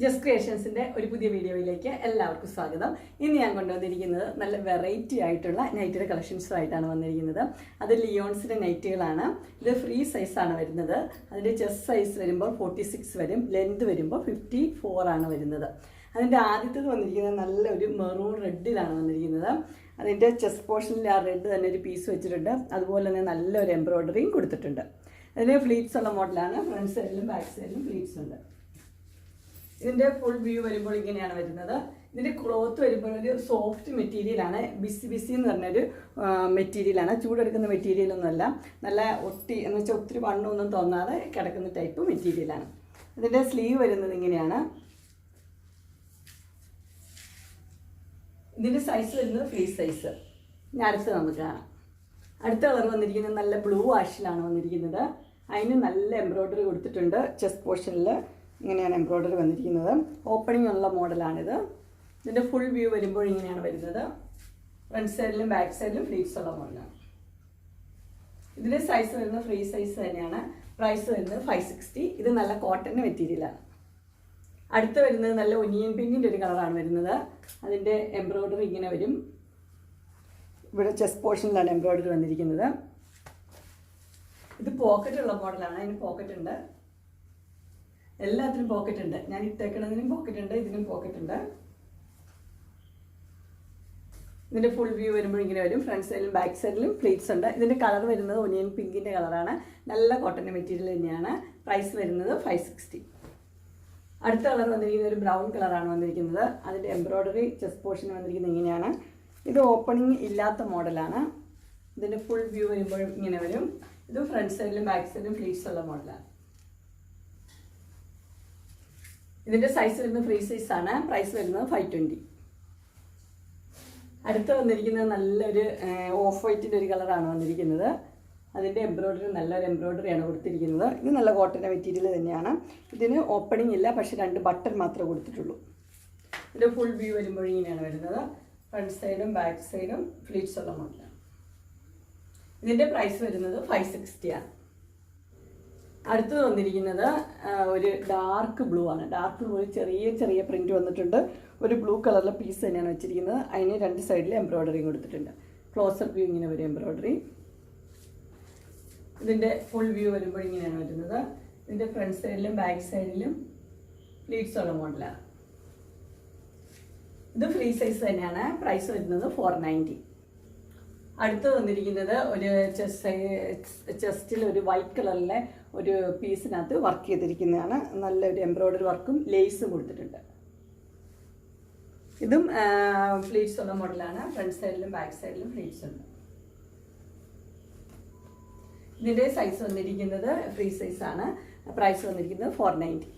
Just ക്രിയേഷൻസിൻ്റെ ഒരു പുതിയ വീഡിയോയിലേക്ക് എല്ലാവർക്കും സ്വാഗതം. ഇന്ന് ഞാൻ കൊണ്ടുവന്നിരിക്കുന്നത് നല്ല വെറൈറ്റി ആയിട്ടുള്ള നൈറ്റിയുടെ കളക്ഷൻസുമായിട്ടാണ് വന്നിരിക്കുന്നത്. അത് ലിയോൺസിൻ്റെ നൈറ്റുകളാണ്. ഇത് ഫ്രീ സൈസാണ് വരുന്നത്. അതിൻ്റെ ചെസ്റ്റ് സൈസ് വരുമ്പോൾ 46 വരും, ലെന്ത് വരുമ്പോൾ 54 ആണ് വരുന്നത്. അതിൻ്റെ ആദ്യത്തേത് വന്നിരിക്കുന്നത് നല്ലൊരു മെറൂൺ റെഡിലാണ് വന്നിരിക്കുന്നത്. അതിൻ്റെ ചെസ്റ്റ് പോർഷനിൽ ആ റെഡ് തന്നെ ഒരു പീസ് വെച്ചിട്ടുണ്ട്. അതുപോലെ തന്നെ നല്ലൊരു എംബ്രോയ്ഡറിയും കൊടുത്തിട്ടുണ്ട്. അതിന് ഫ്ലീറ്റ്സ് ഉള്ള മോഡലാണ്. ഫ്രണ്ട് സൈഡിലും ബാക്ക് സൈഡിലും ഫ്ലീറ്റ്സ് ഉണ്ട്. ഇതിൻ്റെ ഫുൾ വ്യൂ വരുമ്പോൾ ഇങ്ങനെയാണ് വരുന്നത്. ഇതിൻ്റെ ക്ലോത്ത് വരുമ്പോൾ ഒരു സോഫ്റ്റ് മെറ്റീരിയലാണ്. ബിസി എന്ന് പറഞ്ഞൊരു മെറ്റീരിയലാണ്. ചൂടെടുക്കുന്ന മെറ്റീരിയലൊന്നുമല്ല. നല്ല ഒട്ടി എന്ന് വെച്ചാൽ ഒത്തിരി വണ്ണമൊന്നും തോന്നാതെ കിടക്കുന്ന ടൈപ്പ് മെറ്റീരിയലാണ്. ഇതിൻ്റെ സ്ലീവ് വരുന്നത് ഇങ്ങനെയാണ്. ഇതിൻ്റെ സൈസ് വരുന്നത് ഫ്രീ സൈസ്. ഇനി അടുത്ത് നമുക്ക് കാണാം. അടുത്ത കളർ വന്നിരിക്കുന്നത് നല്ല ബ്ലൂ ആഷിലാണ് വന്നിരിക്കുന്നത്. അതിന് നല്ല എംബ്രോയ്ഡറി കൊടുത്തിട്ടുണ്ട്. ചെസ്റ്റ് പോർഷനിൽ ഇങ്ങനെയാണ് എംബ്രോയ്ഡറി വന്നിരിക്കുന്നത്. ഓപ്പണിംഗ് ഉള്ള മോഡലാണിത്. ഇതിൻ്റെ ഫുൾ വ്യൂ വരുമ്പോൾ ഇങ്ങനെയാണ് വരുന്നത്. ഫ്രണ്ട് സൈഡിലും ബാക്ക് സൈഡിലും ഫ്ലീറ്റ്സ് ഉള്ള മോഡലാണ്. ഇതിൻ്റെ സൈസ് വരുന്നത് ഫ്രീ സൈസ് തന്നെയാണ്. പ്രൈസ് വരുന്നത് 560. ഇത് നല്ല കോട്ടൺ മെറ്റീരിയലാണ്. അടുത്ത് വരുന്നത് നല്ല ഒനിയൻ പിങ്കിൻ്റെ ഒരു കളറാണ് വരുന്നത്. അതിൻ്റെ എംബ്രോയ്ഡറി ഇങ്ങനെ വരും. ഇവിടെ ചെസ്റ്റ് പോർഷനിലാണ് എംബ്രോയ്ഡറി വന്നിരിക്കുന്നത്. ഇത് പോക്കറ്റുള്ള മോഡലാണ്. അതിന് പോക്കറ്റ് ഉണ്ട്. എല്ലാത്തിനും പോക്കറ്റ് ഉണ്ട്. ഞാൻ ഇട്ടേക്കുന്നതിനും പോക്കറ്റ് ഉണ്ട്, ഇതിനും പോക്കറ്റ് ഉണ്ട്. ഇതിൻ്റെ ഫുൾ വ്യൂ വരുമ്പോൾ ഇങ്ങനെ വരും. ഫ്രണ്ട് സൈഡിലും ബാക്ക് സൈഡിലും പ്ലേറ്റ്സ് ഉണ്ട്. ഇതിൻ്റെ കളർ വരുന്നത് ഒനിയൻ പിങ്കിൻ്റെ കളറാണ്. നല്ല കോട്ടൺ മെറ്റീരിയൽ തന്നെയാണ്. പ്രൈസ് വരുന്നത് 560. അടുത്ത കളർ വന്നിരിക്കുന്നത് ഒരു ബ്രൗൺ കളറാണ് വന്നിരിക്കുന്നത്. അതിൻ്റെ എംബ്രോയ്ഡറി ചെസ്റ്റ് പോർഷൻ വന്നിരിക്കുന്നത് ഇങ്ങനെയാണ്. ഇത് ഓപ്പണിംഗ് ഇല്ലാത്ത മോഡലാണ്. ഇതിൻ്റെ ഫുൾ വ്യൂ വരുമ്പോൾ ഇങ്ങനെ വരും. ഇത് ഫ്രണ്ട് സൈഡിലും ബാക്ക് സൈഡിലും പ്ലേറ്റ്സ് ഉള്ള മോഡലാണ്. ഇതിൻ്റെ സൈസ് വരുന്നത് ഫ്രീ സൈസാണ്. പ്രൈസ് വരുന്നത് 520. അടുത്ത് വന്നിരിക്കുന്നത് നല്ലൊരു ഓഫ് വൈറ്റിൻ്റെ ഒരു കളറാണ് വന്നിരിക്കുന്നത്. അതിൻ്റെ എംബ്രോയ്ഡറി നല്ലൊരു എംബ്രോയ്ഡറിയാണ് കൊടുത്തിരിക്കുന്നത്. ഇത് നല്ല കോട്ടൺ മെറ്റീരിയൽ തന്നെയാണ്. ഇതിന് ഓപ്പണിംഗ് ഇല്ല, പക്ഷേ 2 ബട്ടൺ മാത്രമേ കൊടുത്തിട്ടുള്ളൂ. ഇതിൻ്റെ ഫുൾ വ്യൂ വരുമ്പോൾ ഇങ്ങനെയാണ് വരുന്നത്. ഫ്രണ്ട് സൈഡും ബാക്ക് സൈഡും ഫ്ലീറ്റ്സ് ഉള്ള മോഡലാണ്. ഇതിൻ്റെ പ്രൈസ് വരുന്നത് 560 ആണ്. അടുത്തത് വന്നിരിക്കുന്നത് ഒരു ഡാർക്ക് ബ്ലൂ ആണ്. ഡാർക്ക് ബ്ലൂ ചെറിയ പ്രിൻറ്റ് വന്നിട്ടുണ്ട്. ഒരു ബ്ലൂ കളറിലെ പീസ് തന്നെയാണ് വെച്ചിരിക്കുന്നത്. അതിന് 2 സൈഡിൽ എംബ്രോയ്ഡറിയും കൊടുത്തിട്ടുണ്ട്. ക്ലോസർ വ്യൂ ഇങ്ങനെ വരും എംബ്രോയ്ഡറി. ഇതിൻ്റെ ഫുൾ വ്യൂ വരുമ്പോൾ ഇങ്ങനെയാണ് വരുന്നത്. ഇതിൻ്റെ ഫ്രണ്ട് സൈഡിലും ബാക്ക് സൈഡിലും പ്ലീറ്റ്സ് ഉള്ള മോഡലാണ്. ഇത് ഫ്രീ സൈസ് തന്നെയാണ്. പ്രൈസ് വരുന്നത് 490. അടുത്ത് വന്നിരിക്കുന്നത് ഒരു ചെസ്റ്റിൽ ഒരു വൈറ്റ് കളറിലെ ഒരു പീസിനകത്ത് വർക്ക് ചെയ്തിരിക്കുന്നതാണ്. നല്ലൊരു എംബ്രോയ്ഡറി വർക്കും ലേസും കൊടുത്തിട്ടുണ്ട്. ഇതും ഫ്ലീറ്റ്സ് ഉള്ള മോഡലാണ്. ഫ്രണ്ട് സൈഡിലും ബാക്ക് സൈഡിലും ഫ്ലീറ്റ്സ് ഉണ്ട്. ഇതിൻ്റെ സൈസ് വന്നിരിക്കുന്നത് ഫ്രീ സൈസാണ്. പ്രൈസ് വന്നിരിക്കുന്നത് 490.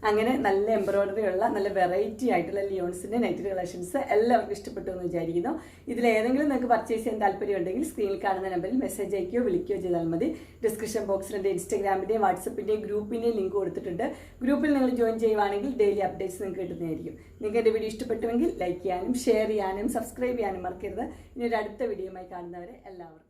അങ്ങനെ നല്ല എംബ്രോയ്ഡറി ഉള്ള നല്ല വെറൈറ്റി ആയിട്ടുള്ള ലിയോൺസിൻ്റെ നൈറ്റ് കളക്ഷൻസ് എല്ലാവർക്കും ഇഷ്ടപ്പെട്ടു എന്ന് വിചാരിക്കുന്നു. ഇതിലേതെങ്കിലും നിങ്ങൾക്ക് പർച്ചേസ് ചെയ്യാൻ താല്പര്യം ഉണ്ടെങ്കിൽ സ്ക്രീനിൽ കാണുന്ന നമ്പറിൽ മെസ്സേജ് അയക്കുകയോ വിളിക്കുകയോ ചെയ്താൽ മതി. ഡിസ്ക്രിപ്ഷൻ ബോക്സിൽ എൻ്റെ ഇൻസ്റ്റാഗ്രാമിൻ്റെയും വാട്സപ്പിൻ്റെയും ഗ്രൂപ്പിൻ്റെയും ലിങ്ക് കൊടുത്തിട്ടുണ്ട്. ഗ്രൂപ്പിൽ നിങ്ങൾ ജോയിൻ ചെയ്യുവാണെങ്കിൽ ഡെയിലി അപ്ഡേറ്റ്സ് നിങ്ങൾക്ക് കിട്ടുന്നതായിരിക്കും. നിങ്ങൾക്ക് എൻ്റെ വീഡിയോ ഇഷ്ടപ്പെട്ടുവെങ്കിൽ ലൈക്ക് ചെയ്യാനും ഷെയർ ചെയ്യാനും സബ്സ്ക്രൈബ് ചെയ്യാനും മറക്കരുത്. ഇനി ഒരു അടുത്ത വീഡിയോയുമായി കാണുന്നവരെ എല്ലാവർക്കും